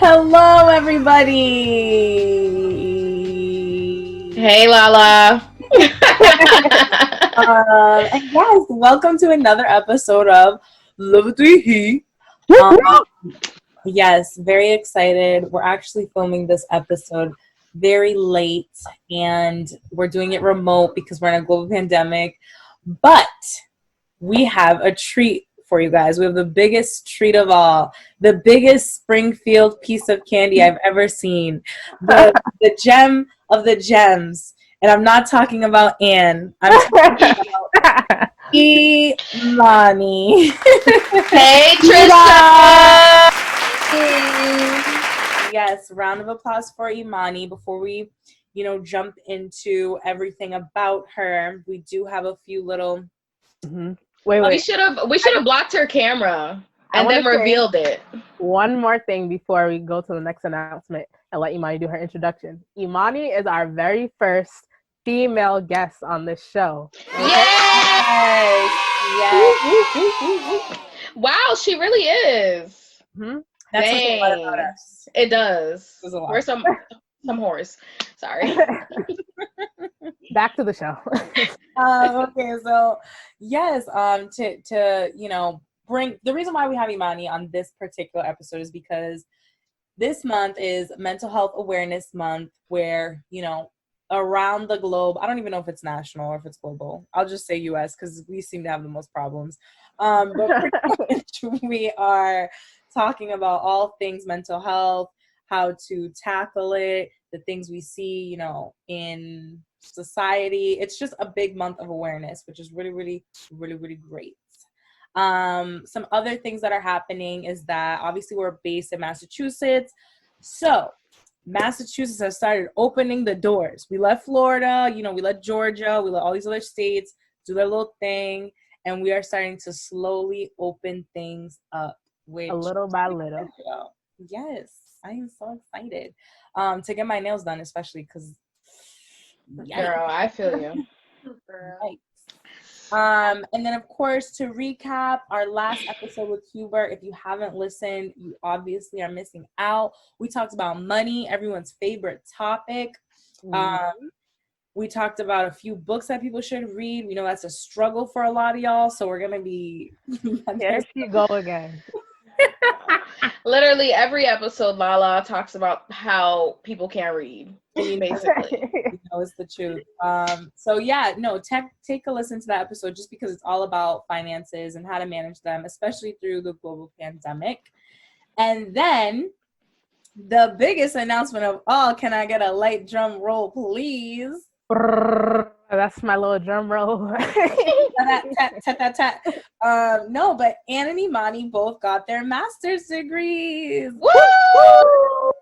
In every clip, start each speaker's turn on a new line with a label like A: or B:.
A: Hello, everybody.
B: Hey, Lala.
A: And yes, welcome to another episode of He. Yes, very excited. We're actually filming this episode very late, and we're doing it remote because we're in a global pandemic. But we have a treat for you guys. We have the biggest treat of all, the biggest Springfield piece of candy I've ever seen, the gem of the gems. And I'm not talking about Anne. I'm talking about Imani.
B: Hey, Trisha.
A: Yes, round of applause for Imani. Before we, jump into everything about her, we do have a few little.
B: Wait. We should have blocked her camera and then revealed it.
C: One more thing before we go to the next announcement and let Imani do her introduction. Imani is our very first female guest on this show.
A: Yes.
B: Wow, she really is.
A: Mm-hmm. That's a lot about us.
B: It does. We're some whores. Sorry.
C: Back to the show.
A: Okay, so yes, to bring the reason why we have Imani on this particular episode is because this month is Mental Health Awareness Month, where around the globe, I don't even know if it's national or if it's global. I'll just say U.S. because we seem to have the most problems. But pretty much we are talking about all things mental health, how to tackle it, the things we see, in society. It's just a big month of awareness, which is really, really, really, really great. Some other things that are happening is that obviously we're based in Massachusetts. So Massachusetts has started opening the doors. We let Florida, we let Georgia, we let all these other states do their little thing. And we are starting to slowly open things up. Which,
C: a little by little.
A: Yes, I am so excited to get my nails done, especially because.
B: Girl, I feel you.
A: And then, of course, to recap our last episode with Hubert, if you haven't listened, you obviously are missing out. We talked about money, everyone's favorite topic. We talked about a few books that people should read. We know that's a struggle for a lot of y'all, so we're going to be...
C: There you go again.
B: Literally every episode, Lala talks about how people can't read, basically.
A: It's the truth. Take a listen to that episode just because it's all about finances and how to manage them, especially through the global pandemic. And then the biggest announcement of all, can I get a light drum roll, please?
C: That's my little drum roll.
A: No, but Anne and Imani both got their master's degrees.
B: Woo!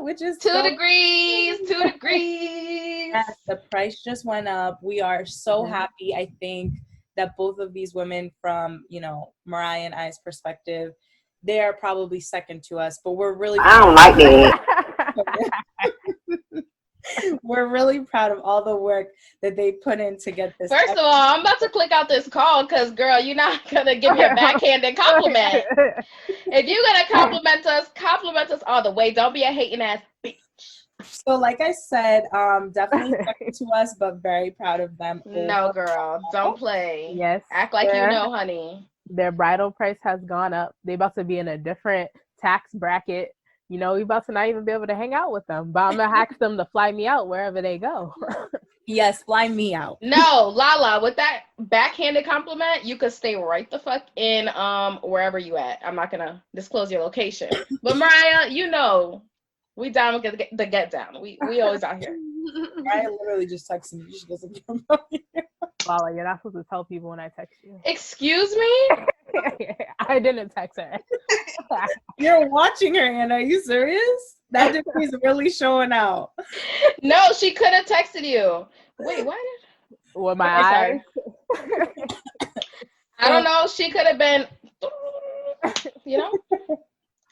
A: Which is
B: 2 degrees.
A: Yes, the price just went up. We are so happy. I think that both of these women, from Mariah and I's perspective, they are probably second to us, but we're really
D: I don't like that.
A: We're really proud of all the work that they put in to get this.
B: First of all, I'm about to click out this call because, girl, you're not going to give me a backhanded compliment. If you're going to compliment us all the way. Don't be a hating ass bitch.
A: So like I said, definitely second to us, but very proud of them.
B: No, girl, don't play.
C: Yes.
B: Act like you know, honey.
C: Their bridal price has gone up. They about to be in a different tax bracket. We about to not even be able to hang out with them. But I'm going to ask them to fly me out wherever they go.
A: Yes, fly me out.
B: No, Lala, with that backhanded compliment, you could stay right the fuck in wherever you at. I'm not going to disclose your location. But Mariah, we down with the get down. We always out here.
A: Mariah literally just texted me. She doesn't come out here.
C: Lala, you're not supposed to tell people when I text you.
B: Excuse me?
C: I didn't text her.
A: You're watching her, Anna. Are you serious? That degree is really showing out.
B: No, she could have texted you. Wait, what?
C: With my eyes?
B: I don't know. She could have been,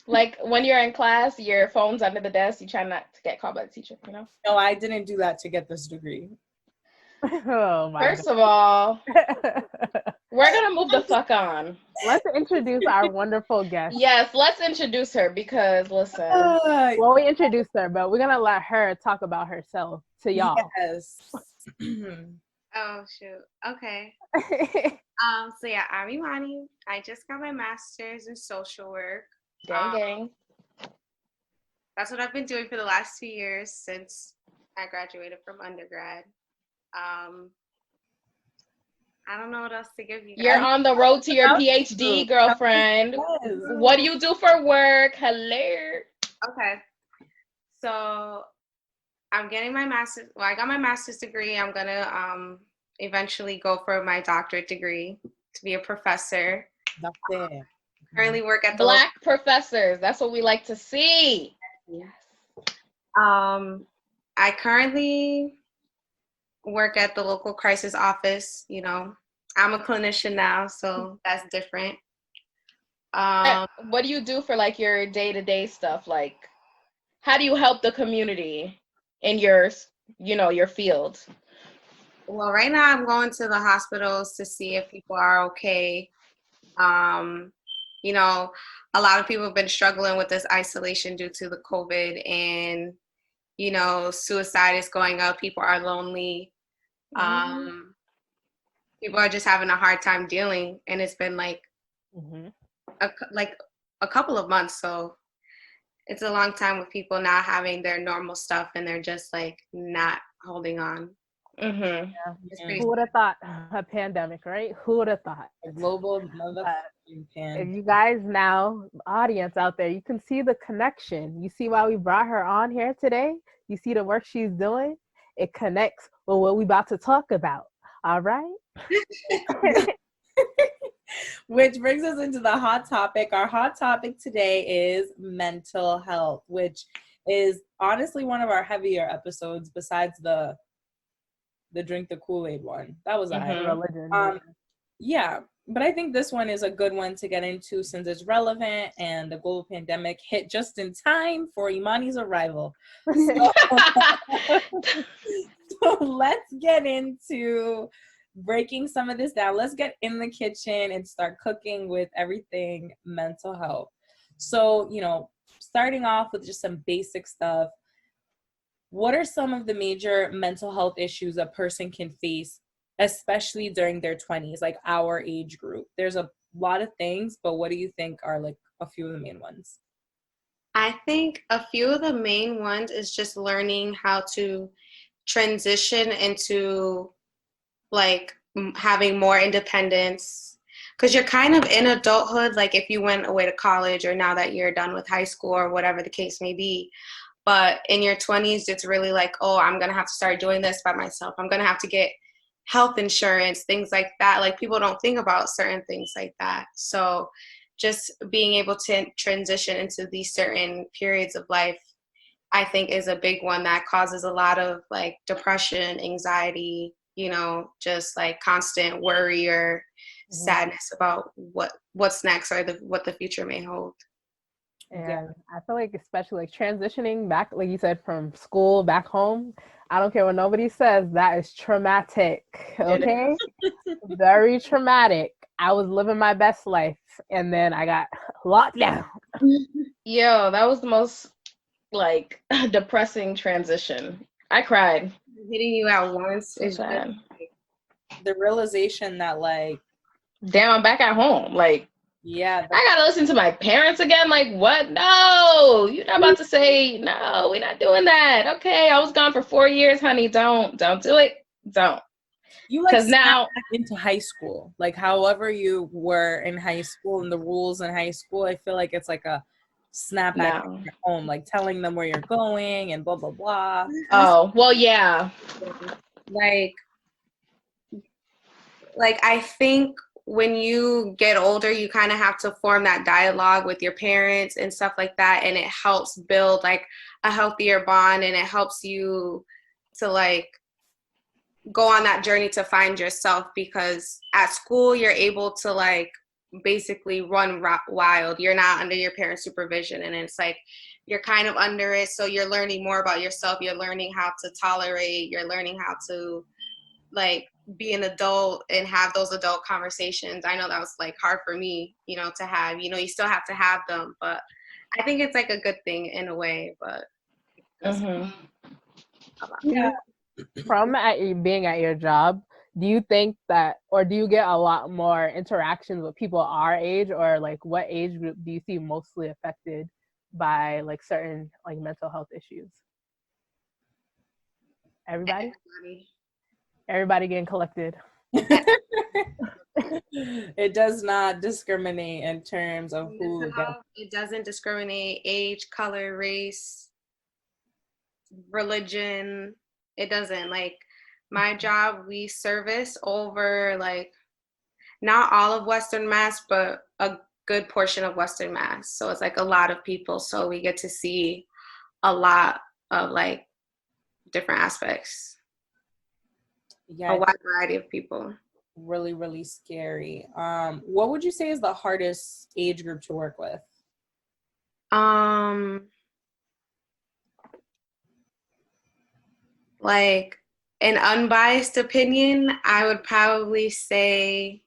B: like when you're in class, your phone's under the desk. You try not to get called by the teacher,
A: No, I didn't do that to get this degree.
C: Oh my
B: First of all, We're gonna move the fuck on.
C: Let's introduce our wonderful guest.
B: Yes, let's introduce her because listen.
C: Well, we introduced her, but we're gonna let her talk about herself to y'all.
A: Yes.
D: Oh shoot. Okay. So yeah, I'm Imani. I just got my master's in social work.
B: Gang.
D: That's what I've been doing for the last 2 years since I graduated from undergrad. I don't know what else to give you guys.
B: You're on the road to your PhD, girlfriend.
A: Yes.
B: What do you do for work? Hello.
D: Okay. So I'm getting my master's. Well, I got my master's degree. I'm gonna eventually go for my doctorate degree to be a professor.
A: That's it.
D: Currently work at the
B: Black professors. That's what we like to see.
D: Yes. I currently work at the local crisis office. You know, I'm a clinician now, so that's different.
B: What do you do for like your day-to-day stuff? Like, how do you help the community in your, your field?
D: Well, right now I'm going to the hospitals to see if people are okay. You know, a lot of people have been struggling with this isolation due to the COVID, and, you know, suicide is going up. People are lonely. People are just having a hard time dealing, and it's been like a couple of months. So it's a long time with people not having their normal stuff, and they're just like not holding on.
C: Yeah. Who would have thought a pandemic, right? Who would have thought?
A: A global
C: If you guys now, audience out there, you can see the connection. You see why we brought her on here today? You see the work she's doing? It connects with what we about to talk about. All right?
A: Which brings us into the hot topic. Our hot topic today is mental health, which is honestly one of our heavier episodes besides the drink the Kool-Aid one. That was
C: religion.
A: Yeah, but I think this one is a good one to get into since it's relevant and the global pandemic hit just in time for Imani's arrival. So let's get into breaking some of this down. Let's get in the kitchen and start cooking with everything mental health. So, starting off with just some basic stuff. What are some of the major mental health issues a person can face, especially during their 20s, like our age group? There's a lot of things, but what do you think are like a few of the main ones?
D: I think a few of the main ones is just learning how to transition into like having more independence, because you're kind of in adulthood, like if you went away to college or now that you're done with high school or whatever the case may be. But in your 20s, it's really like, oh, I'm going to have to start doing this by myself. I'm going to have to get health insurance, things like that. Like people don't think about certain things like that. So just being able to transition into these certain periods of life, I think is a big one that causes a lot of like depression, anxiety, just like constant worry or sadness about what's next or what the future may hold.
C: And I feel like especially like transitioning back, like you said, from school back home, I don't care what nobody says, that is traumatic, okay? Very traumatic. I was living my best life, and then I got locked down.
B: Yo, that was the most, like, depressing transition. I cried.
D: Hitting you at once is
B: sad.
A: The realization that, like,
B: damn, I'm back at home. Like,
A: yeah,
B: I gotta listen to my parents again. Like, what? No, you're not about to say no. We're not doing that. Okay, I was gone for 4 years, honey. Don't do it. Don't.
A: You like
B: now
A: back into high school, like however you were in high school and the rules in high school. I feel like it's like a snap back at home, like telling them where you're going and blah blah blah.
B: Oh well, yeah.
D: Like I think when you get older, you kind of have to form that dialogue with your parents and stuff like that. And it helps build like a healthier bond, and it helps you to like go on that journey to find yourself, because at school, you're able to like basically run wild. You're not under your parents' supervision, and it's like you're kind of under it. So you're learning more about yourself. You're learning how to tolerate. You're learning how to like be an adult and have those adult conversations. I know that was like hard for me, you know, to have. You know, you still have to have them, but I think it's like a good thing in a way. But
A: Yeah.
C: From being at your job, do you think that, or do you get a lot more interactions with people our age, or like what age group do you see mostly affected by like certain like mental health issues? Everybody getting collected.
A: It does not discriminate in terms of who
D: it doesn't discriminate age, color, race, religion. It doesn't. Like my job, we service over like not all of Western Mass, but a good portion of Western Mass. So it's like a lot of people. So we get to see a lot of like different aspects.
A: Yeah,
D: a wide variety of people.
A: Really, really scary. What would you say is the hardest age group to work with?
D: Like an unbiased opinion, I would probably say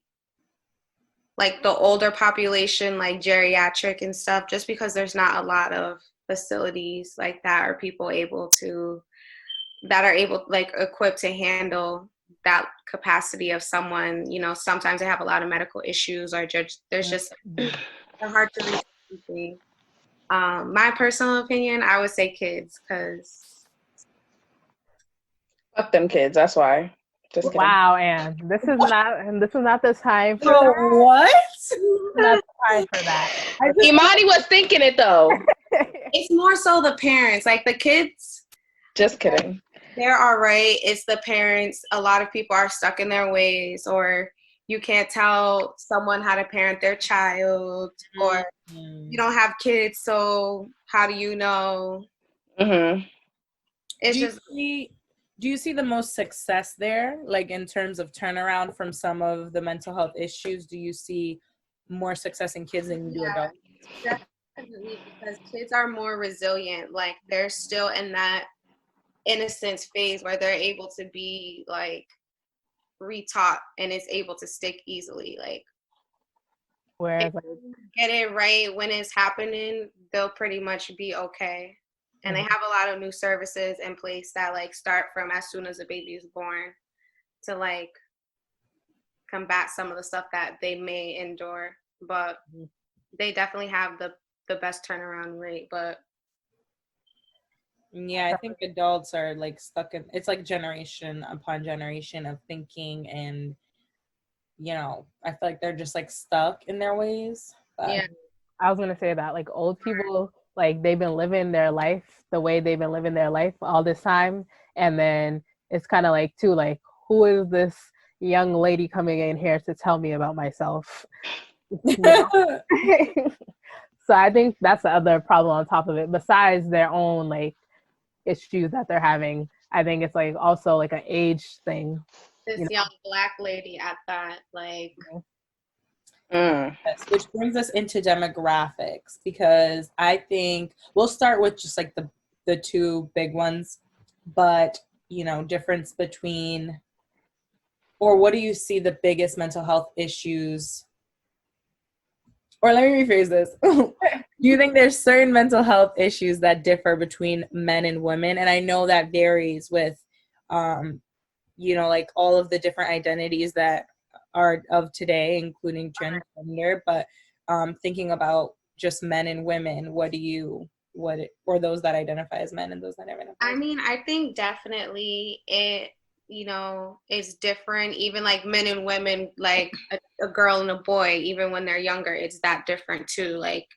D: like the older population, like geriatric and stuff, just because there's not a lot of facilities like that or people that are able like equipped to handle that capacity of someone. You know, sometimes they have a lot of medical issues or there's just they're hard to reach something. My personal opinion, I would say kids, because
B: fuck them kids. That's why. Just kidding.
C: Wow, Anne, this is not the time for
A: Oh,
C: that.
A: what?
C: Not the time for that.
B: Imani was thinking it though.
D: it's more so the parents, like the kids.
B: Just kidding.
D: They're all right. It's the parents. A lot of people are stuck in their ways, or you can't tell someone how to parent their child, or you don't have kids, so how do you know? It's
A: Do you see the most success there, like in terms of turnaround from some of the mental health issues? Do you see more success in kids than you do adults?
D: Definitely, because kids are more resilient. Like they're still in that innocence phase where they're able to be like retaught and it's able to stick easily. Like
C: whereas
D: if you get it right when it's happening, they'll pretty much be okay. And they have a lot of new services in place that like start from as soon as the baby is born to like combat some of the stuff that they may endure. But they definitely have the best turnaround rate. But
A: yeah, I think adults are like stuck in, it's like generation upon generation of thinking, and you know, I feel like they're just like stuck in their ways. But
D: yeah,
C: I was gonna say that like old people, like they've been living their life the way they've been living their life all this time, and then it's kind of like too like, who is this young lady coming in here to tell me about myself? You know? So I think that's the other problem on top of it, besides their own like issues that they're having. I think it's like also like an age thing.
D: this young Black lady at that, like.
A: Yes, which brings us into demographics, because I think we'll start with just like the two big ones, but you know, difference between, or what do you see the biggest mental health issues, or let me rephrase this. Do you think there's certain mental health issues that differ between men and women? And I know that varies with you know, like all of the different identities that are of today, including transgender, but thinking about just men and women, or those that identify as men and those that identify as
D: I mean, I think definitely it, you know, is different. Even like men and women, like a girl and a boy, even when they're younger, it's that different too. Like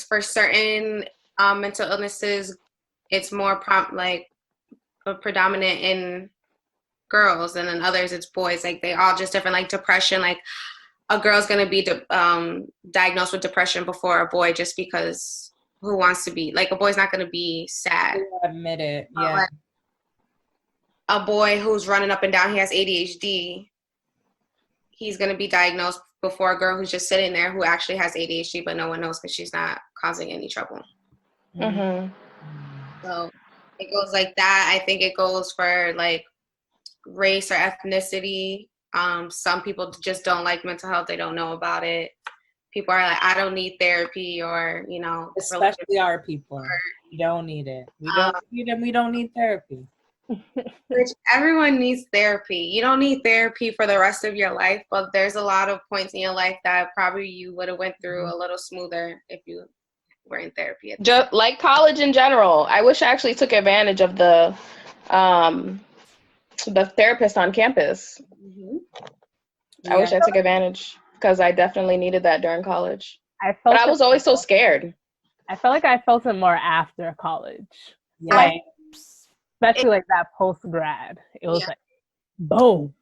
D: for certain mental illnesses, it's more predominant in girls, and then others it's boys. Like they all just different. Like depression, like a girl's gonna be diagnosed with depression before a boy, just because who wants to be, like a boy's not gonna be sad.
A: admit it. Yeah.
D: Like a boy who's running up and down, he has ADHD, he's gonna be diagnosed before a girl who's just sitting there who actually has ADHD, but no one knows because she's not causing any trouble. So it goes like that. I think it goes for like race or ethnicity. Some people just don't like mental health. They don't know about it. People are like, I don't need therapy, or, you know.
A: Especially our people. We don't need it. We don't need it. We don't need therapy.
D: Which everyone needs therapy. You don't need therapy for the rest of your life, but there's a lot of points in your life that probably you would have went through a little smoother if you were in therapy.
B: Just like college in general. I wish I actually took advantage of the therapist on campus.
D: Mm-hmm.
B: I wish I took advantage, because I definitely needed that during college.
C: But
B: I was always so scared.
C: I felt like I felt it more after college.
A: Yeah.
C: Like, especially like that post-grad. It was like, boom.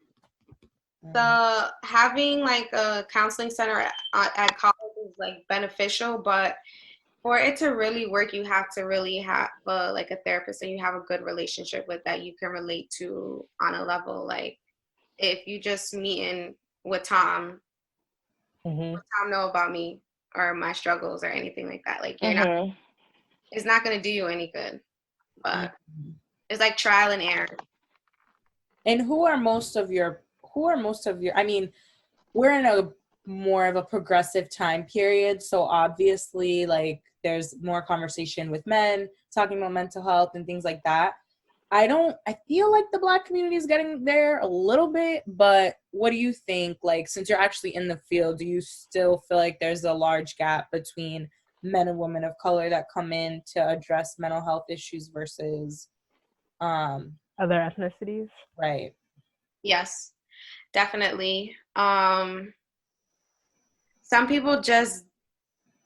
D: So having like a counseling center at college is like beneficial, but for it to really work, you have to really have like a therapist and you have a good relationship with that you can relate to on a level. Like if you just meeting with Tom, what Tom know about me or my struggles or anything like that, like you're not, it's not going to do you any good. But it's like trial and error.
A: And who are most of your, I mean, we're in a more of a progressive time period. So obviously, like, there's more conversation with men talking about mental health and things like that. I feel like the Black community is getting there a little bit, but what do you think? Like, since you're actually in the field, do you still feel like there's a large gap between men and women of color that come in to address mental health issues versus
C: other ethnicities?
A: Right.
D: Yes, definitely. Some people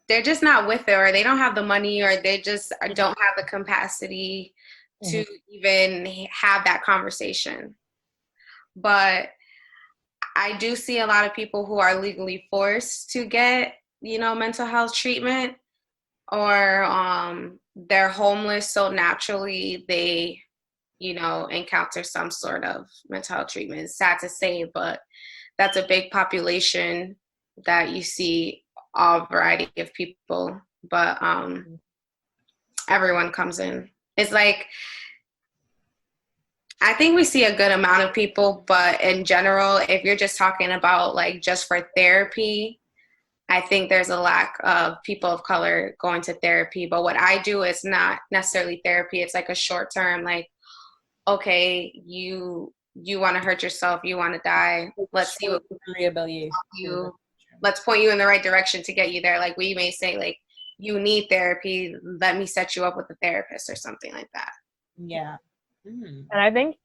D: they're just not with it, or they don't have the money, or they just don't have the capacity to even have that conversation. But I do see a lot of people who are legally forced to get, you know, mental health treatment, or they're homeless, so naturally they, you know, encounter some sort of mental health treatment. It's sad to say, but that's a big population that you see all variety of people, but everyone comes in. It's like, I think we see a good amount of people, but in general, if you're just talking about like just for therapy, I think there's a lack of people of color going to therapy. But what I do is not necessarily therapy. It's like a short term, like, okay, you want to hurt yourself, you want to die. Let's see what we can rehabilitate you. Let's point you in the right direction to get you there. Like we may say, like, you need therapy. Let me set you up with a therapist or something like that.
A: Yeah.
C: And I think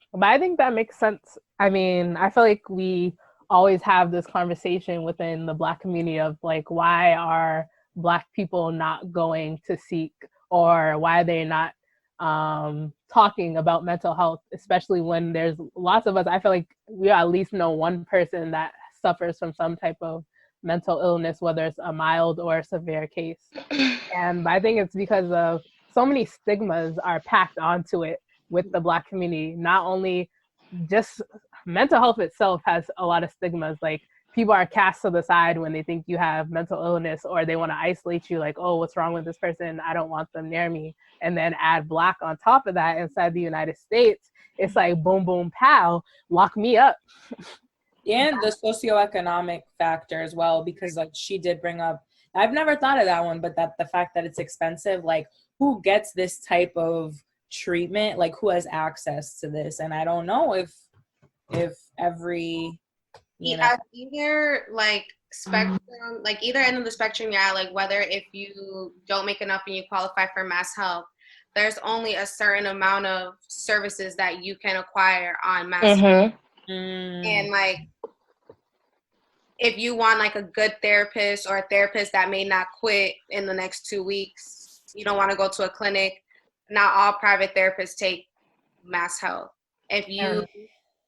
C: that makes sense. I mean, I feel like we always have this conversation within the Black community of like, why are Black people not going to seek, or why are they not talking about mental health, especially when there's lots of us. I feel like we at least know one person that suffers from some type of mental illness, whether it's a mild or a severe case. And I think it's because of so many stigmas are packed onto it with the Black community. Not only just mental health itself has a lot of stigmas, like people are cast to the side when they think you have mental illness, or they want to isolate you, like, oh, what's wrong with this person? I don't want them near me. And then add Black on top of that inside the United States, it's like boom, boom, pow, lock me up.
A: And the socioeconomic factor as well, because like she did bring up, I've never thought of that one, but that the fact that it's expensive, like who gets this type of treatment, like who has access to this? And I don't know if every, you know,
D: either like spectrum, like either end of the spectrum, yeah, like whether if you don't make enough and you qualify for mass health, there's only a certain amount of services that you can acquire on mass health. And like if you want like a good therapist, or a therapist that may not quit in the next 2 weeks, you don't want to go to a clinic, not all private therapists take mass health. If you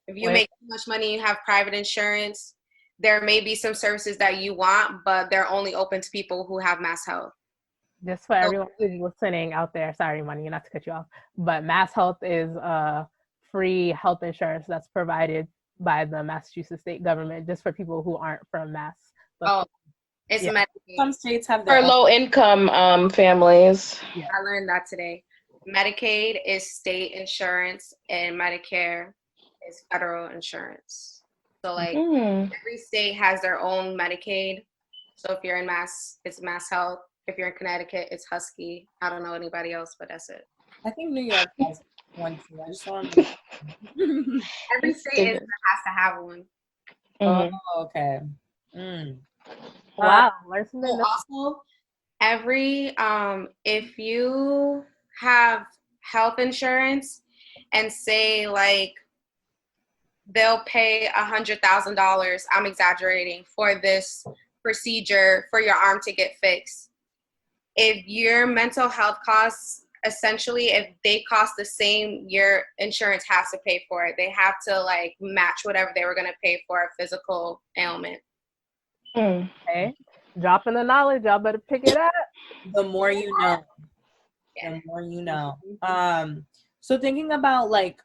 D: make too much money, you have private insurance, there may be some services that you want, but they're only open to people who have mass health.
C: Just for everyone who's listening out there, sorry, Money, not to cut you off, but mass health is free health insurance that's provided by the Massachusetts state government, just for people who aren't from Mass.
D: It's Medicaid.
A: Some states have their
B: for low income families.
D: Yeah. I learned that today. Medicaid is state insurance, and Medicare is federal insurance. So like
B: Mm.
D: every state has their own Medicaid. So if you're in Mass, it's Mass Health. If you're in Connecticut, it's Husky. I don't know anybody else, but that's it.
A: I think New York has one too. I just don't remember.
D: Every state has to have one.
B: Mhm.
A: Oh, okay. Mm.
C: Wow, learn something
D: So
C: new.
D: also, every if you have health insurance and say like they'll pay $100,000, I'm exaggerating, for this procedure for your arm to get fixed. If your mental health costs, essentially, if they cost the same, your insurance has to pay for it. They have to like match whatever they were going to pay for a physical ailment.
B: Mm.
C: Okay, dropping the knowledge. Y'all better pick it up.
A: The more you know. The more you know. So thinking about like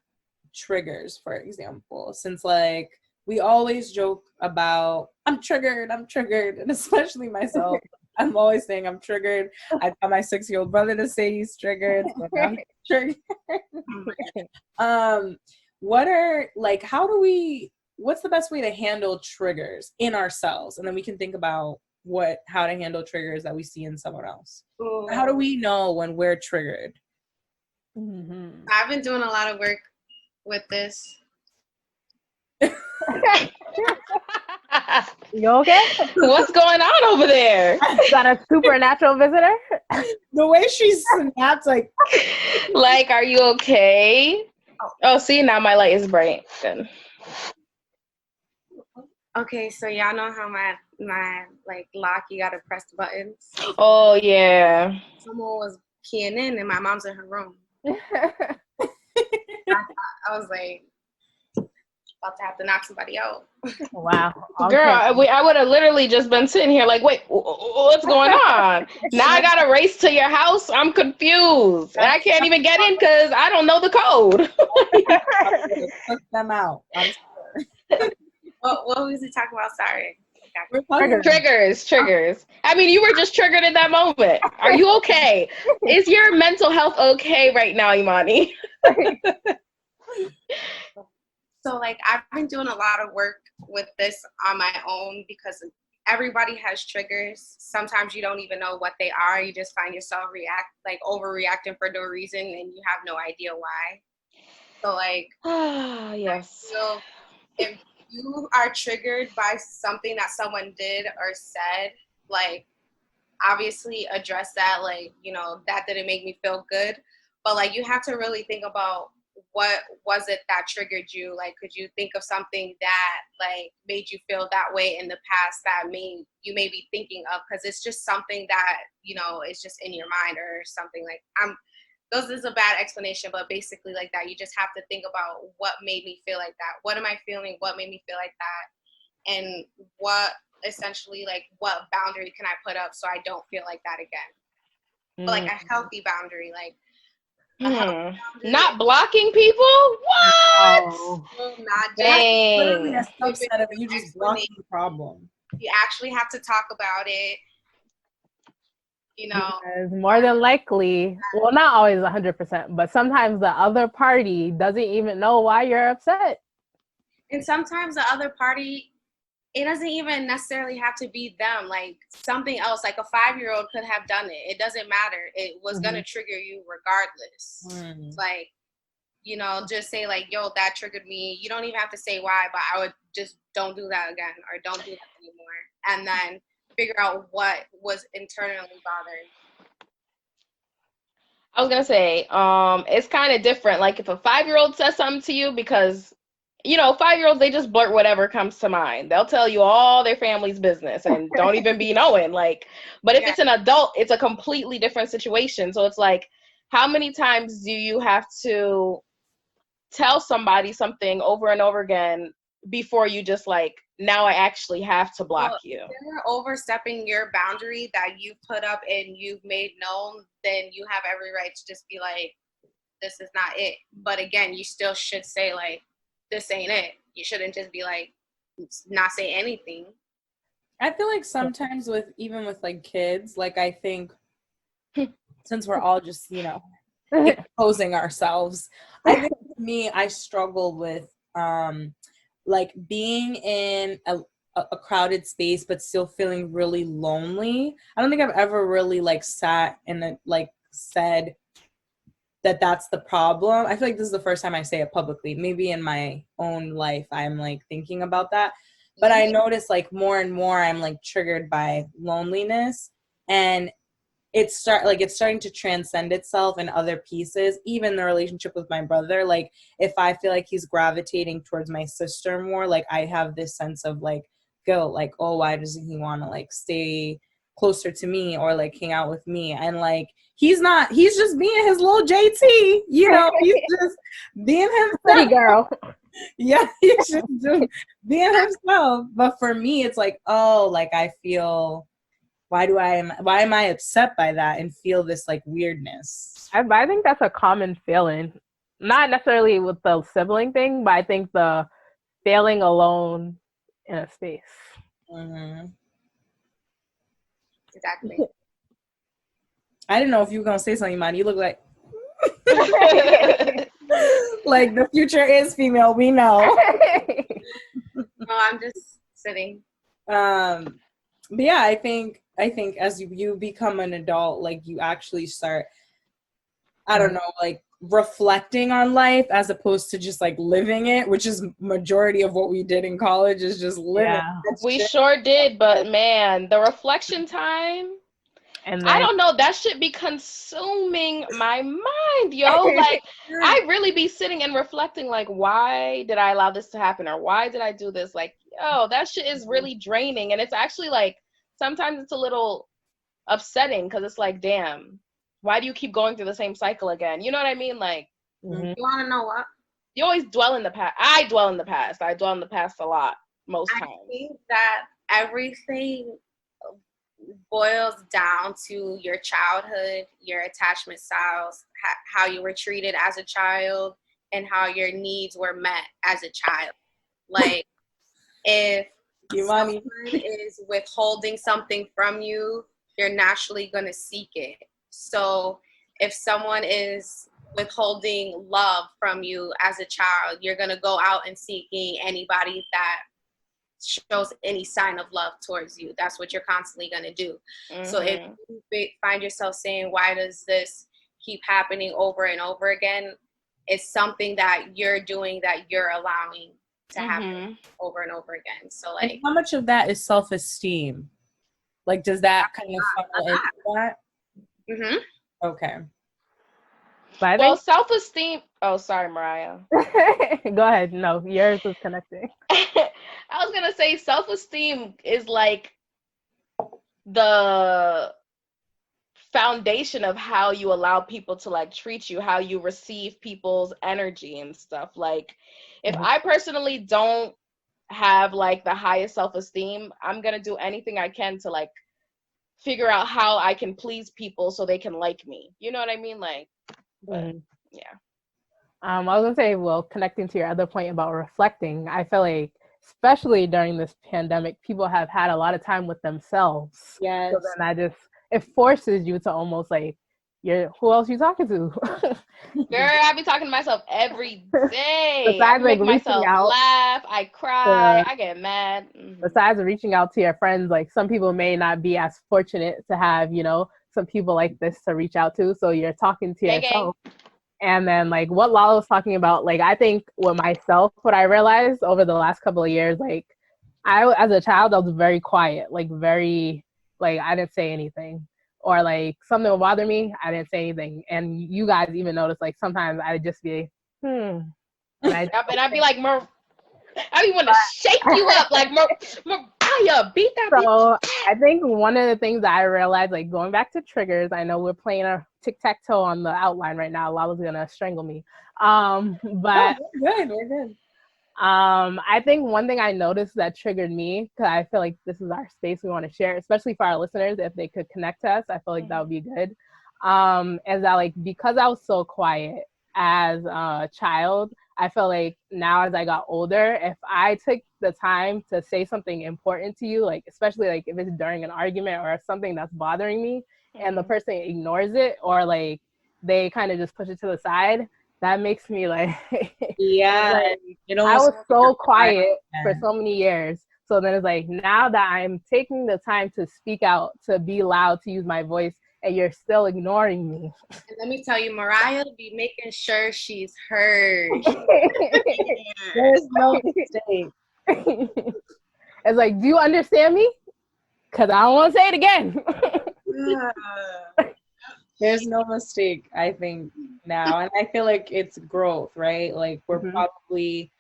A: triggers, for example, since like we always joke about I'm triggered, and especially myself. I'm always saying I'm triggered. I tell my 6-year-old brother to say he's triggered. So I'm triggered. What are like what's the best way to handle triggers in ourselves? And then we can think about how to handle triggers that we see in someone else.
D: Ooh.
A: How do we know when we're triggered?
C: Mm-hmm.
D: I've been doing a lot of work with this.
C: You okay?
B: What's going on over there?
C: Is that a supernatural visitor?
A: The way she snaps, like,
B: Like, are you okay? Oh, see, now my light is bright. Good.
D: Okay, so y'all know how my like lock, you gotta press the buttons.
B: Oh, yeah.
D: Someone was keying in and my mom's in her room. I was like, about to have to knock somebody out.
C: Wow. Okay.
B: Girl, I would have literally just been sitting here like, wait, what's going on? Now I got to race to your house? I'm confused. And I can't even get in because I don't know the code.
A: put them out. I'm sorry.
D: What was he talking about? Sorry.
A: We're talking
B: Triggers. I mean, you were just triggered in that moment. Are you okay? Is your mental health okay right now, Imani?
D: So like I've been doing a lot of work with this on my own because everybody has triggers. Sometimes you don't even know what they are. You just find yourself overreacting for no reason and you have no idea why. So like,
B: Yes.
D: so if you are triggered by something that someone did or said, like obviously address that, like, you know, that didn't make me feel good. But like you have to really think about what was it that triggered you? Like, could you think of something that like made you feel that way in the past that you may be thinking of? Because it's just something that, you know, is just in your mind or something. Like this is a bad explanation, but basically like that, you just have to think about what made me feel like that. What am I feeling? What made me feel like that? And what essentially like what boundary can I put up so I don't feel like that again? But like a healthy boundary, like
B: not blocking people? What?
C: Oh.
D: Not
A: literally a
B: Dang.
A: subset of you just blocking the problem.
D: You actually have to talk about it, you know.
C: Because more than likely, well, not always 100%, but sometimes the other party doesn't even know why you're upset.
D: And sometimes the other party, it doesn't even necessarily have to be them. Like something else, like a 5-year-old could have done it. It doesn't matter. It was gonna trigger you regardless. Like, you know, just say like, yo, that triggered me. You don't even have to say why, but I would just don't do that again or don't do that anymore. And then figure out what was internally bothering.
B: I was gonna say, it's kind of different. Like if a 5-year-old says something to you, because you know, 5-year-olds, they just blurt whatever comes to mind. They'll tell you all their family's business and don't even be knowing. Like, but if it's an adult, it's a completely different situation. So it's like, how many times do you have to tell somebody something over and over again before you just like, now I actually have to block you?
D: If you're overstepping your boundary that you put up and you've made known, then you have every right to just be like, this is not it. But again, you still should say like, this ain't it. You shouldn't just be like, not say anything.
A: I feel like sometimes even with like kids, like I think since we're all just, you know, exposing ourselves, I think to me, I struggle with like being in a crowded space but still feeling really lonely. I don't think I've ever really like sat and like said that that's the problem. I feel like this is the first time I say it publicly. Maybe in my own life I'm like thinking about that. But I notice like more and more I'm like triggered by loneliness, and it's starting to transcend itself in other pieces, even the relationship with my brother. Like if I feel like he's gravitating towards my sister more, like I have this sense of like guilt, like, oh, why doesn't he want to like stay closer to me or like hang out with me? And like he's just being his little JT, you know. He's just being himself.
C: Pretty girl.
A: Yeah, he's just being himself. But for me it's like, oh, like I feel, why am I upset by that and feel this like weirdness?
C: I think that's a common feeling, not necessarily with the sibling thing, but I think the feeling alone in a space.
A: Mm-hmm.
D: Exactly.
A: I didn't know if you were gonna say something, man. You look like like the future is female. We know.
D: No, I'm just sitting.
A: But yeah, I think as you become an adult, like you actually start, I don't know, like reflecting on life as opposed to just like living it, which is majority of what we did in college, is just living.
C: Yeah.
B: We sure did, but man, the reflection time,
C: And
B: I
C: then,
B: don't know, that should be consuming my mind, yo. Like, I really be sitting and reflecting, like, why did I allow this to happen? Or why did I do this? Like, yo, that shit is really draining. And it's actually like, sometimes it's a little upsetting because it's like, damn, why do you keep going through the same cycle again? You know what I mean? Like,
C: mhm.
D: You want to know what?
B: you always dwell in the past. I dwell in the past. I dwell in the past a lot, most
D: I
B: times.
D: think that everything boils down to your childhood, your attachment styles, how you were treated as a child, and how your needs were met as a child. Like, if someone is withholding something from you, you're naturally going to seek it. So if someone is withholding love from you as a child, you're going to go out and seeking anybody that shows any sign of love towards you. That's what you're constantly going to do. Mm-hmm. So if you find yourself saying, why does this keep happening over and over again? It's something that you're doing that you're allowing to happen over and over again. So like,
A: and how much of that is self-esteem? Like, does that kind of funnel into that?
D: Mm-hmm.
A: Okay.
B: Well, self-esteem. Oh, sorry, Mariah.
C: Go ahead. No, yours is connecting.
B: I was gonna say self-esteem is like the foundation of how you allow people to like treat you, how you receive people's energy and stuff. Like, if I personally don't have like the highest self-esteem, I'm gonna do anything I can to like figure out how I can please people so they can like me. You know what I mean? Like, but yeah.
C: I was gonna say, well, connecting to your other point about reflecting, I feel like, especially during this pandemic, people have had a lot of time with themselves.
A: Yes.
C: So then it forces you to almost like, who else you talking to?
B: Girl, I be talking to myself every day.
C: Besides,
B: I make
C: like,
B: myself laugh. I cry. I get mad.
C: Besides reaching out to your friends, like some people may not be as fortunate to have, some people like this to reach out to. So you're talking to yourself. And then like what Lala was talking about, like I think with myself, what I realized over the last couple of years, like as a child, I was very quiet, like very, like I didn't say anything. Or like something would bother me, I didn't say anything. And you guys even notice, like sometimes I'd just be, And I'd
B: be like, I be want to shake you up, like, Mariah, beat that bitch.
C: So I think one of the things that I realized, like going back to triggers, I know we're playing a tic-tac-toe on the outline right now. Lala's gonna strangle me. But
A: we're good.
C: I think one thing I noticed that triggered me, because I feel like this is our space we want to share, especially for our listeners, if they could connect to us, I feel like that would be good. Is that like, because I was so quiet as a child, I feel like now as I got older, if I took the time to say something important to you, like especially like if it's during an argument or something that's bothering me and the person ignores it or like they kind of just push it to the side, that makes me like,
A: Yeah,
C: like
A: it
C: I
A: almost
C: was so quiet for
A: yeah.
C: so many years. So then it's like, now that I'm taking the time to speak out, to be loud, to use my voice, and you're still ignoring me.
D: And let me tell you, Mariah be making sure she's heard.
A: There's no mistake.
C: It's like, do you understand me? Because I don't want to say it again.
A: There's no mistake, I think, now. And I feel like it's growth, right? Like, we're probably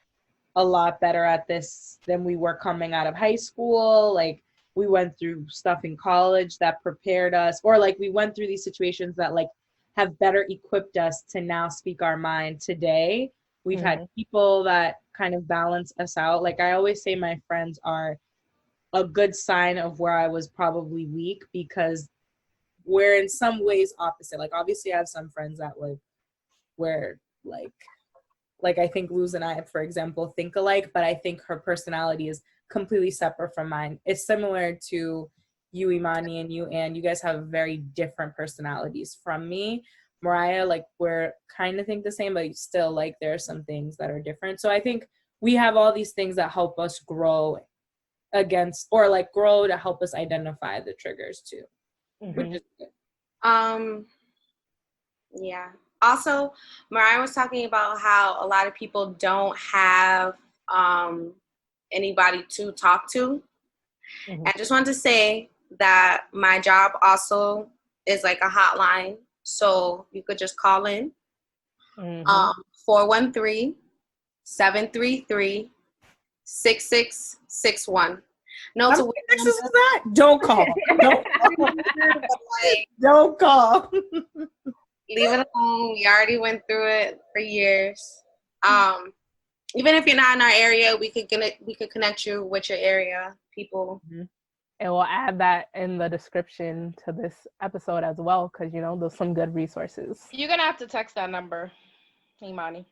A: a lot better at this than we were coming out of high school. Like, we went through stuff in college that prepared us, or like we went through these situations that like have better equipped us to now speak our mind today. We've had people that kind of balance us out. Like, I always say my friends are a good sign of where I was probably weak, because we're in some ways opposite. Like, obviously I have some friends that like where like I think Luz and I, for example, think alike, but I think her personality is completely separate from mine. It's similar to you, Imani, and you, and you guys have very different personalities from me. Mariah, like, we're kind of think the same, but still, like, there are some things that are different. So I think we have all these things that help us grow against, or like grow to help us identify the triggers too, which is good.
D: Yeah. Also, Mariah was talking about how a lot of people don't have anybody to talk to. I just wanted to say that my job also is like a hotline, so you could just call in 413-733-6661. No,
A: How
D: to
A: many Texas is that? Don't call. Don't call.
D: Leave it alone. We already went through it for years. Even if you're not in our area, we could connect you with your area people.
C: And we'll add that in the description to this episode as well, because, you know, there's some good resources.
B: You're going to have to text that number, Imani.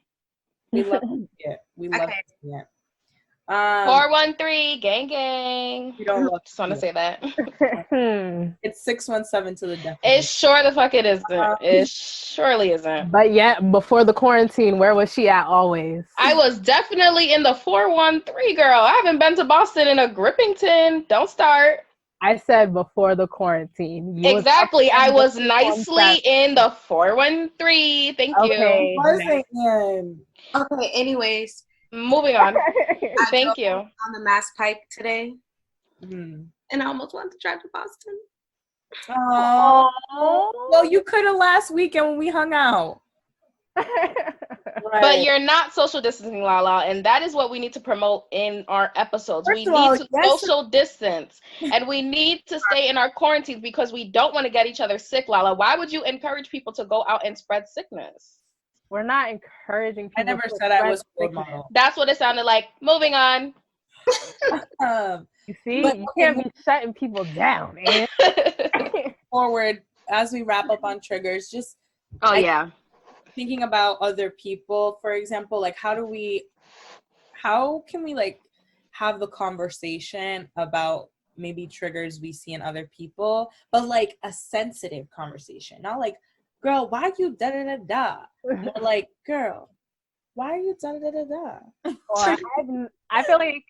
A: We love it. We love it.
B: 413 gang gang.
A: We don't love
B: just want to say that.
A: It's 617 to the death.
B: It sure the fuck it isn't. It surely isn't.
C: But yet, before the quarantine, where was she at always?
B: I was definitely in the 413, girl. I haven't been to Boston in a Grippington. Don't start.
C: I said before the quarantine.
B: Exactly. I was nicely in the 413. Thank you.
D: Okay, anyways.
B: Moving on. Thank you.
D: On the Mass Pike today. And I almost wanted to drive to Boston.
A: Oh. Well, you could have last weekend when we hung out.
B: But you're not social distancing, Lala, and that is what we need to promote in our episodes. We need to social distance, and we need to stay in our quarantines because we don't want to get each other sick, Lala. Why would you encourage people to go out and spread sickness?
C: We're not encouraging people.
A: I never said I was a role model.
B: That's what it sounded like. Moving on.
C: You see, you can't be shutting people down, man.
A: Forward, as we wrap up on triggers, just thinking about other people, for example, like how can we like have the conversation about maybe triggers we see in other people, but like a sensitive conversation, not like, girl, why you da da da da? More like, girl, why are you da da da da?
C: Or I feel like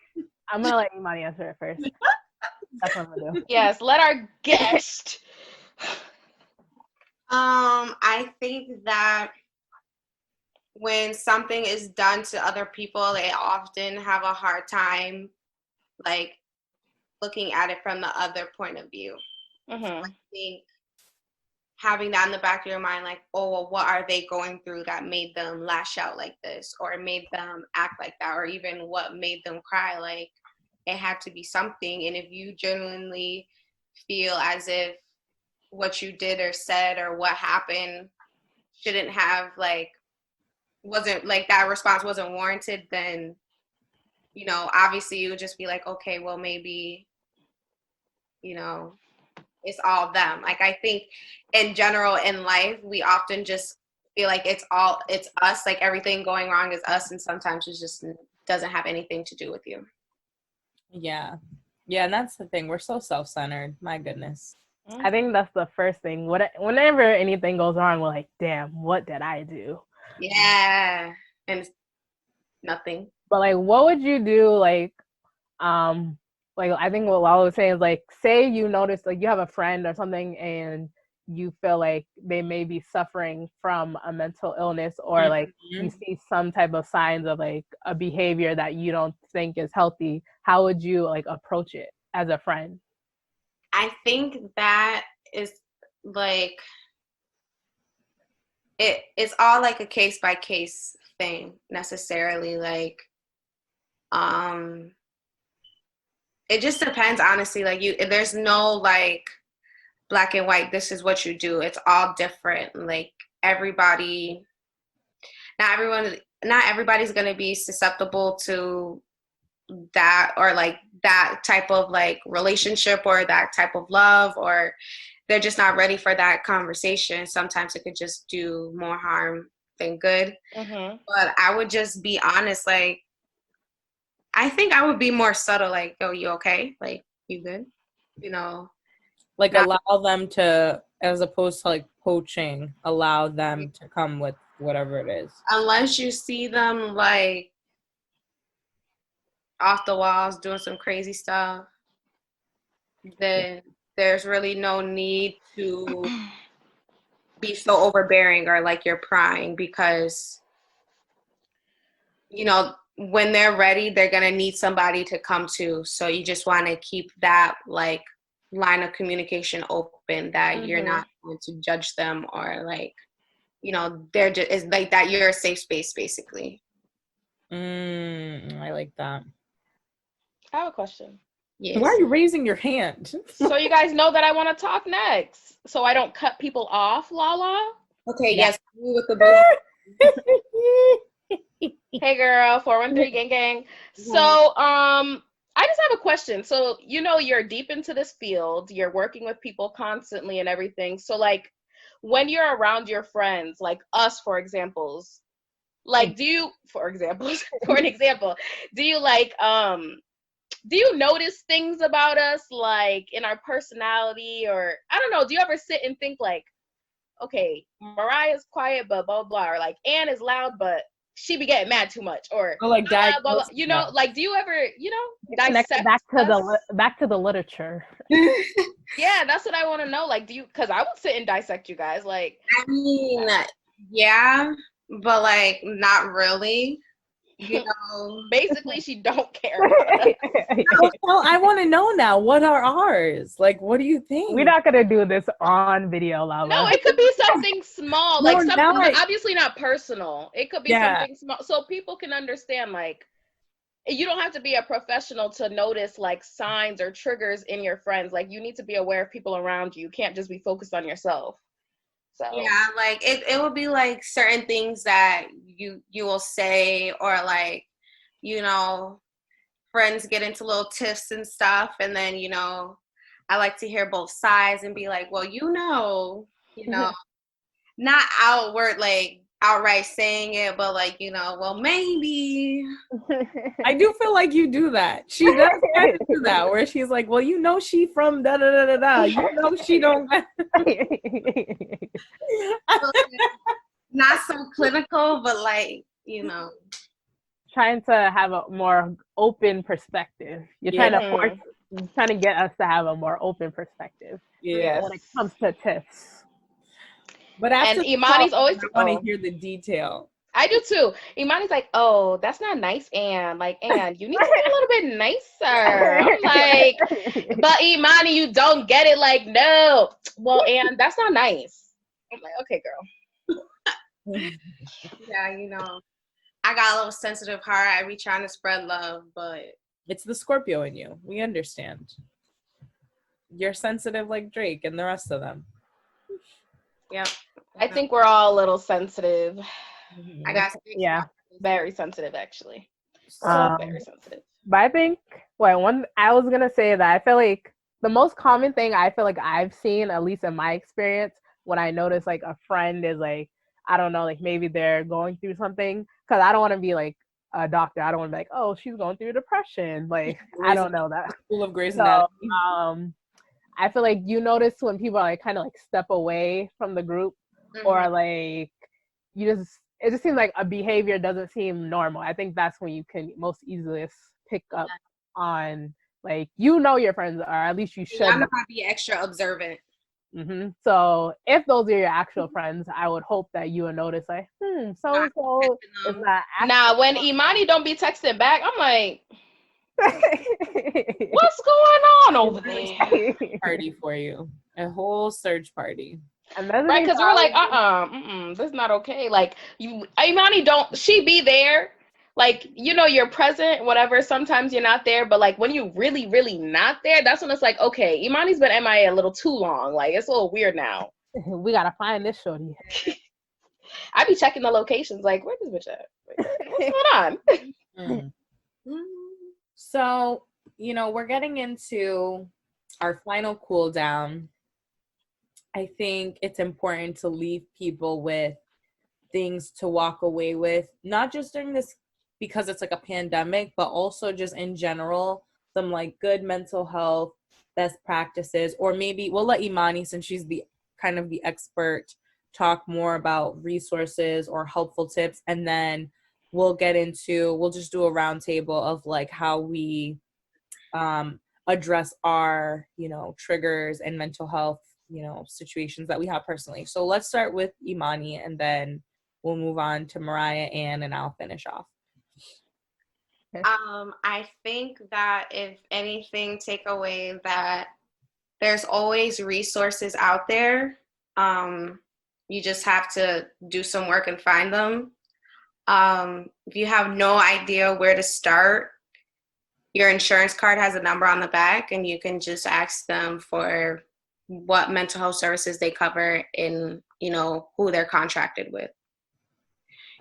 C: I'm gonna let Imani answer it first. That's what I'm gonna do.
B: Yes, let our guest.
D: I think that when something is done to other people, they often have a hard time, like, looking at it from the other point of view. So I think having that in the back of your mind, like, oh, well, what are they going through that made them lash out like this, or made them act like that, or even what made them cry? Like, it had to be something. And if you genuinely feel as if what you did or said or what happened shouldn't have, like, wasn't, like, that response wasn't warranted, then, you know, obviously you would just be like, okay, well, maybe, you know, it's all them. Like, I think in general in life, we often just feel like it's us, like everything going wrong is us, and sometimes it just doesn't have anything to do with you.
A: Yeah, and that's the thing. We're so self-centered. My goodness.
C: I think that's the first thing. Whenever anything goes wrong, we're like, damn, what did I do?
D: Yeah. And it's nothing.
C: But like, what would you do? Like I think what Lala was saying is like, say you notice like you have a friend or something and you feel like they may be suffering from a mental illness, or like you see some type of signs of like a behavior that you don't think is healthy. How would you like approach it as a friend?
D: I think that is like, it's all like a case by case thing necessarily. Like, it just depends, honestly. Like, there's no like black and white, this is what you do. It's all different. Like, everybody, not everybody's going to be susceptible to that, or like that type of like relationship or that type of love, or they're just not ready for that conversation. Sometimes it could just do more harm than good. But I would just be honest. Like, I think I would be more subtle. Like, oh, you okay? Like, you good? You know,
A: like allow them to, as opposed to like poaching, allow them to come with whatever it is.
D: Unless you see them like off the walls doing some crazy stuff, then there's really no need to be so overbearing or like you're prying, because, you know, when they're ready, they're going to need somebody to come to. So you just want to keep that like line of communication open, that you're not going to judge them, or like, you know, they're just, it's like that you're a safe space, basically.
A: I like that.
B: I have a question.
D: Yes.
A: Why are you raising your hand?
B: So you guys know that I want to talk next, so I don't cut people off, Lala.
D: Okay, yes. With the blue.
B: Hey girl, 413 gang gang. So I just have a question. So, you know, you're deep into this field, you're working with people constantly and everything. So like when you're around your friends, like us, for examples, like do you like do you notice things about us, like in our personality, or I don't know, do you ever sit and think like, okay, Mariah's quiet but blah blah, or like Anne is loud but she be getting mad too much, or
A: like
B: blah, blah, blah. You know, like do you ever, you know,
C: Connect
B: dissect
C: back to the literature?
B: Yeah, that's what I want to know. Like, do you, because I would sit and dissect you guys. Like,
D: I mean, yeah, but like not really. You know,
B: basically, she don't care.
A: I want to know now. What are ours? Like, what do you think?
C: We're not gonna do this on video, Lala.
B: No, it could be something small, like something obviously not personal. It could be something small, so people can understand. Like, you don't have to be a professional to notice like signs or triggers in your friends. Like, you need to be aware of people around you. You can't just be focused on yourself. So
D: yeah, like it will be like certain things that you will say, or like, you know, friends get into little tiffs and stuff, and then, you know, I like to hear both sides and be like, well, you know, not outright saying it, but like, you know, well, maybe.
A: I do feel like you do that. She does kind of do that, where she's like, well, you know, she from da da da da da. You know, she don't.
D: Not so clinical, but like, you know,
C: trying to have a more open perspective. You're trying to get us to have a more open perspective.
A: Yeah.
C: When it comes to tips.
A: But after
B: Imani's always
A: I want to hear the detail.
B: I do too. Imani's like, oh, that's not nice, Anne. Like, Anne, you need to be a little bit nicer. I'm like, but Imani, you don't get it. Like, no. Well, Anne, that's not nice. I'm like, okay, girl.
D: Yeah, you know, I got a little sensitive heart. I be trying to spread love, but
A: it's the Scorpio in you. We understand. You're sensitive like Drake and the rest of them.
D: Yep.
B: I think we're all a little sensitive.
D: I got
B: very sensitive, actually. Very sensitive.
C: But I think I was gonna say that I feel like the most common thing I feel like I've seen, at least in my experience, when I notice like a friend is like, I don't know, like maybe they're going through something, because I don't want to be like a doctor. I don't want to be like, oh, she's going through depression. Like, I don't know that.
A: School of Grey's Anatomy.
C: I feel like you notice when people are like kind of like step away from the group, or like you just it just seems like a behavior doesn't seem normal. I think that's when you can most easily pick up on, like, your friends, or at least you should.
D: I'm not gonna be extra observant.
C: So if those are your actual friends, I would hope that you would notice, like, so-and-so is not active.
B: Nah, when Imani don't be texting back, I'm like, what's going on over there?
A: Party for you. A whole search party.
B: Right, because we're like, this is not okay. Like, Imani she be there. Like, you're present, whatever. Sometimes you're not there, but like when you really, really not there, that's when it's like, okay, Imani's been MIA a little too long. Like, it's a little weird now.
C: We gotta find this shorty.
B: I be checking the locations, like, where this bitch at? What's going on?
A: So, we're getting into our final cool down. I think it's important to leave people with things to walk away with, not just during this because it's like a pandemic, but also just in general, some like good mental health best practices, or maybe we'll let Imani, since she's the kind of the expert, talk more about resources or helpful tips, and then we'll just do a roundtable of like how we address our, triggers and mental health, situations that we have personally. So let's start with Imani, and then we'll move on to Mariah, Ann, and I'll finish off.
D: I think that if anything, take away that there's always resources out there. You just have to do some work and find them. If you have no idea where to start, your insurance card has a number on the back, and you can just ask them for what mental health services they cover and, who they're contracted with.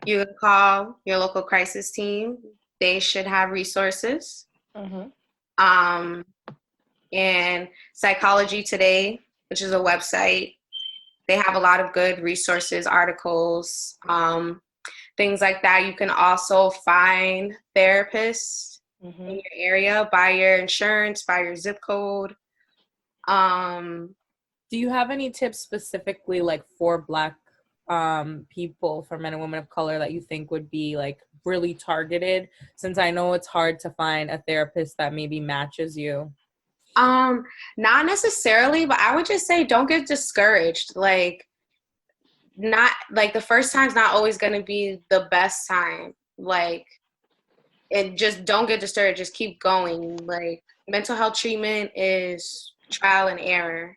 D: You can call your local crisis team. They should have resources. And Psychology Today, which is a website, they have a lot of good resources, articles, things like that. You can also find therapists in your area by your insurance, by your zip code.
A: Do you have any tips specifically like for Black people, for men and women of color, that you think would be like really targeted, since I know it's hard to find a therapist that maybe matches you?
D: Not necessarily, but I would just say don't get discouraged. Like, not like the first time's not always going to be the best time. Like, and just don't get discouraged. Just keep going. Like, mental health treatment is trial and error.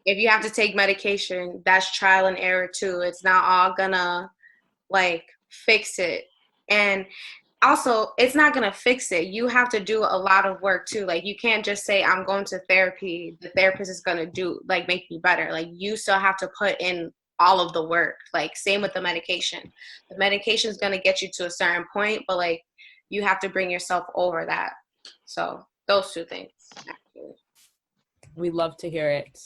D: If you have to take medication, that's trial and error too. It's not all gonna like fix it. And also, it's not gonna fix it. You have to do a lot of work too. Like, you can't just say, I'm going to therapy, the therapist is gonna make me better. Like, you still have to put in all of the work. Like, same with the medication. The medication is gonna get you to a certain point, but like, you have to bring yourself over that. So those two things, actually.
A: We love to hear it.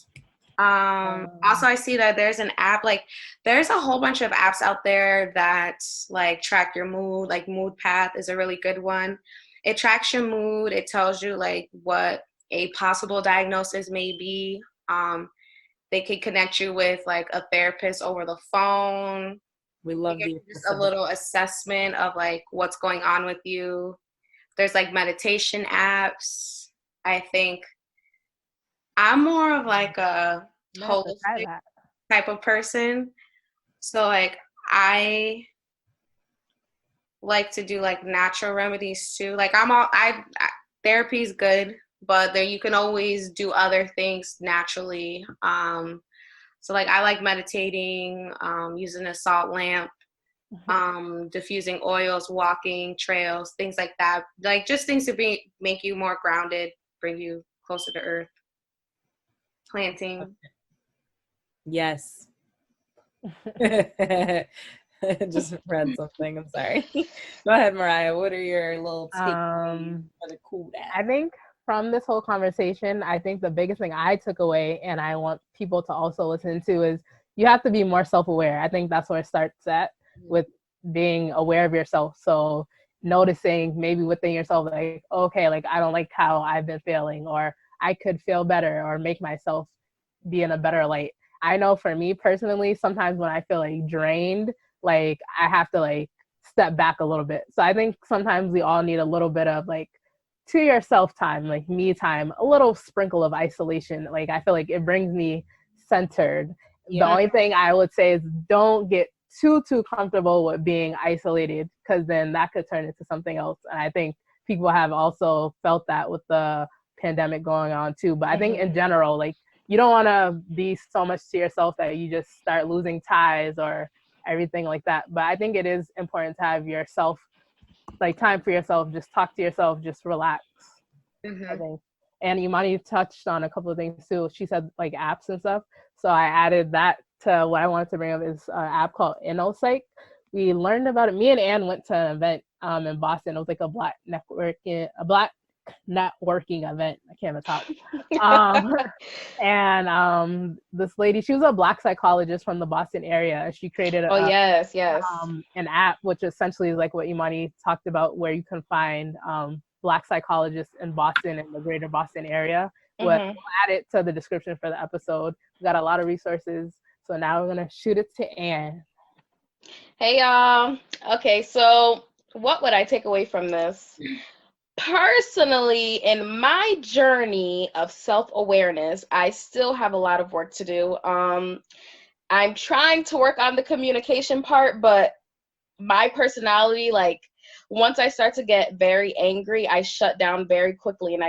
D: Also, I see that there's an app, like there's a whole bunch of apps out there that like track your mood. Like Mood Path is a really good one. It tracks your mood. It tells you like what a possible diagnosis may be. They can connect you with like a therapist over the phone.
A: We love
D: just a little assessment of like what's going on with you. There's like meditation apps. I think I'm more of like a holistic type of person. So like I like to do like natural remedies too. Like therapy is good, but there you can always do other things naturally. So like I like meditating, using a salt lamp, diffusing oils, walking, trails, things like that. Like just things to make you more grounded, bring you closer to earth. Planting.
A: Yes. Just read something. I'm sorry. Go ahead, Mariah. What are your little takeaways for the cool down?
C: I think from this whole conversation, I think the biggest thing I took away, and I want people to also listen to, is you have to be more self-aware. I think that's where it starts at, with being aware of yourself. So noticing maybe within yourself, like, okay, like I don't like how I've been feeling, or I could feel better or make myself be in a better light. I know for me personally, sometimes when I feel like drained, like I have to like step back a little bit. So I think sometimes we all need a little bit of like to yourself time, like me time, a little sprinkle of isolation. Like I feel like it brings me centered. The only thing I would say is don't get too comfortable with being isolated, because then that could turn into something else. And I think people have also felt that with the pandemic going on too. But I think in general, like you don't want to be so much to yourself that you just start losing ties or everything like that. But I think it is important to have yourself, like time for yourself, just talk to yourself, just relax. I think. And Imani touched on a couple of things too. She said like apps and stuff. So I added that to what I wanted to bring up is an app called InnoPsych. We learned about it. Me and Ann went to an event in Boston. It was like a black networking event. I can't even talk. And this lady, she was a black psychologist from the Boston area. She created an app, which essentially is like what Imani talked about, where you can find black psychologists in Boston and the greater Boston area. We'll add it to the description for the episode. We got a lot of resources. So now we're gonna shoot it to Ann.
B: Hey y'all. Okay, so what would I take away from this? Personally, in my journey of self-awareness, I still have a lot of work to do. I'm trying to work on the communication part, but my personality, like once I start to get very angry, I shut down very quickly, and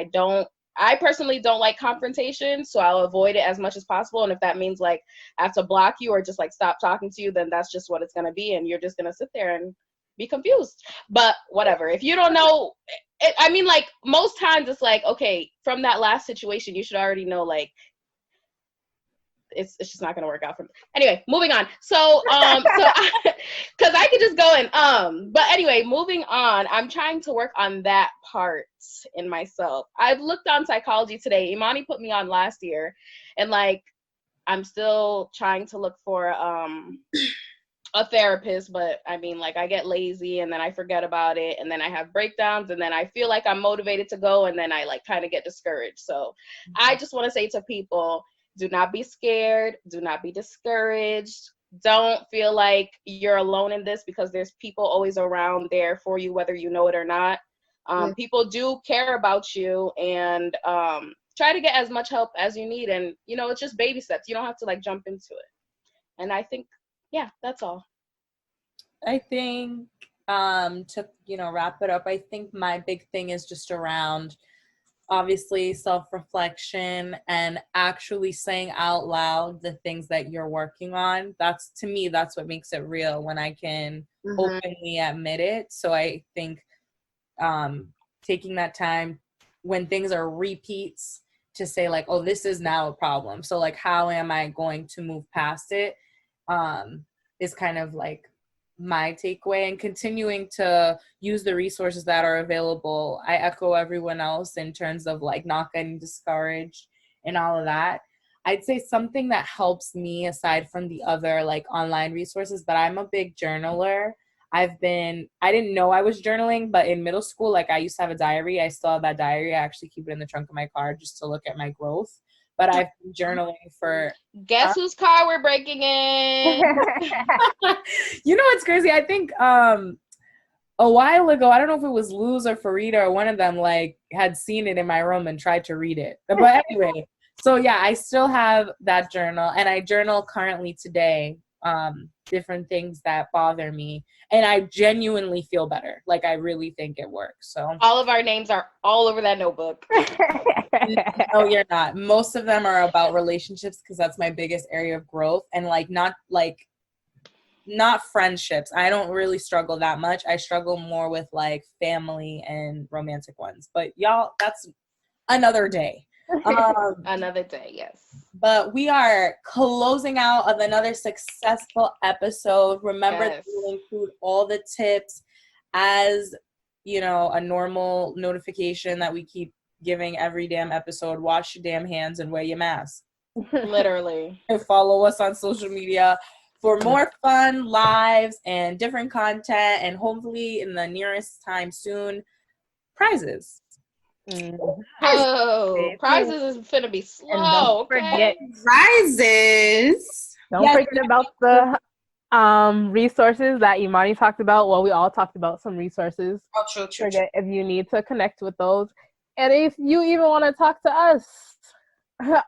B: I personally don't like confrontation, so I'll avoid it as much as possible. And if that means like I have to block you or just like stop talking to you, then that's just what it's gonna be, and you're just gonna sit there and be confused. But whatever. If you don't know, I mean, like most times it's like, okay, from that last situation, you should already know like it's just not gonna work out for me. Anyway, moving on. So because I could just go and but anyway, moving on. I'm trying to work on that part in myself. I've looked on psychology today. Imani put me on last year, and like I'm still trying to look for a therapist, but I mean, like I get lazy and then I forget about it, and then I have breakdowns, and then I feel like I'm motivated to go, and then I like kind of get discouraged. So I just want to say to people, do not be scared. Do not be discouraged. Don't feel like you're alone in this, because there's people always around there for you, whether you know it or not. People do care about you, and try to get as much help as you need. And, you know, it's just baby steps. You don't have to like jump into it. And I think, yeah, that's all.
A: I think to, you know, wrap it up, I think my big thing is just around obviously self-reflection and actually saying out loud the things that you're working on. That's, to me, that's what makes it real, when I can openly admit it. So I think taking that time when things are repeats to say like, oh, this is now a problem. So like, how am I going to move past it? Is kind of like my takeaway, and continuing to use the resources that are available. I echo everyone else in terms of like not getting discouraged and all of that. I'd say something that helps me, aside from the other like online resources, but I'm a big journaler. I didn't know I was journaling, but in middle school, like I used to have a diary. I still have that diary. I actually keep it in the trunk of my car just to look at my growth. But I've been journaling for...
B: Guess whose car we're breaking in?
A: You know what's crazy? I think a while ago, I don't know if it was Luz or Farida or one of them, like had seen it in my room and tried to read it. But anyway, so yeah, I still have that journal, and I journal currently today, different things that bother me, and I genuinely feel better. Like I really think it works. So
B: all of our names are all over that notebook.
A: No, you're not. Most of them are about relationships, because that's my biggest area of growth, and not friendships. I don't really struggle that much. I struggle more with like family and romantic ones. But y'all, that's another day.
B: Another day, yes.
A: But we are closing out of another successful episode. Remember that we'll include all the tips as, you know, a normal notification that we keep giving every damn episode. Wash your damn hands and wear your mask.
B: Literally.
A: And follow us on social media for more fun lives and different content, and hopefully in the nearest time soon, prizes.
B: Oh, prizes is finna be slow.
C: Don't forget
D: prizes.
C: Don't forget about the Resources that Imani talked about. Well, we all talked about some resources.
D: Oh, true.
C: If you need to connect with those. And if you even want to talk to us,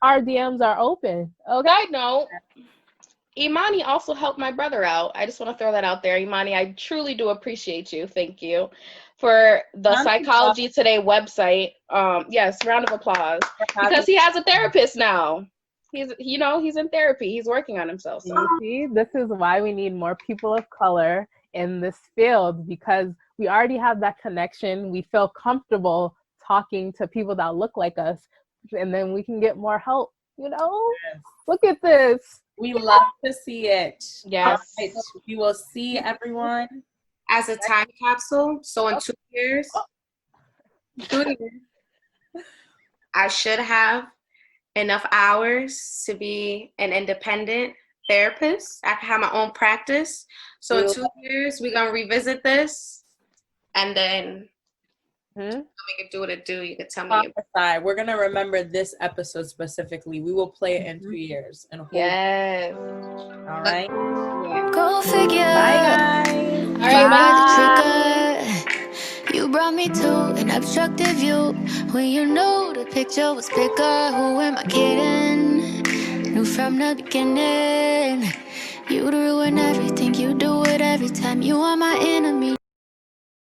C: our DMs are open. Okay.
B: Side note, Imani also helped my brother out. I just want to throw that out there. Imani, I truly do appreciate you. Thank you for the Psychology Today website. Yes, round of applause. Because he has a therapist now. He's in therapy. He's working on himself. So.
C: See, this is why we need more people of color in this field, because we already have that connection. We feel comfortable talking to people that look like us, and then we can get more help. Yes. Look at this.
A: We love to see it.
B: Yes.
A: Right, so we will see everyone
D: as a time capsule. So in 2 years, 2 years, I should have enough hours to be an independent therapist. I can have my own practice. So in 2 years, we're gonna revisit this, and then we can do what it do. You can tell me.
A: We're gonna remember this episode specifically. We will play it in 2 years.
B: Yes.
A: All right.
E: Go figure.
A: Bye, guys.
B: All right,
E: Bye. You brought me to an obstructive view when you knew the picture was bigger. Who am I kidding? Knew from the beginning. You'd ruin everything. You do it every time. You are my enemy.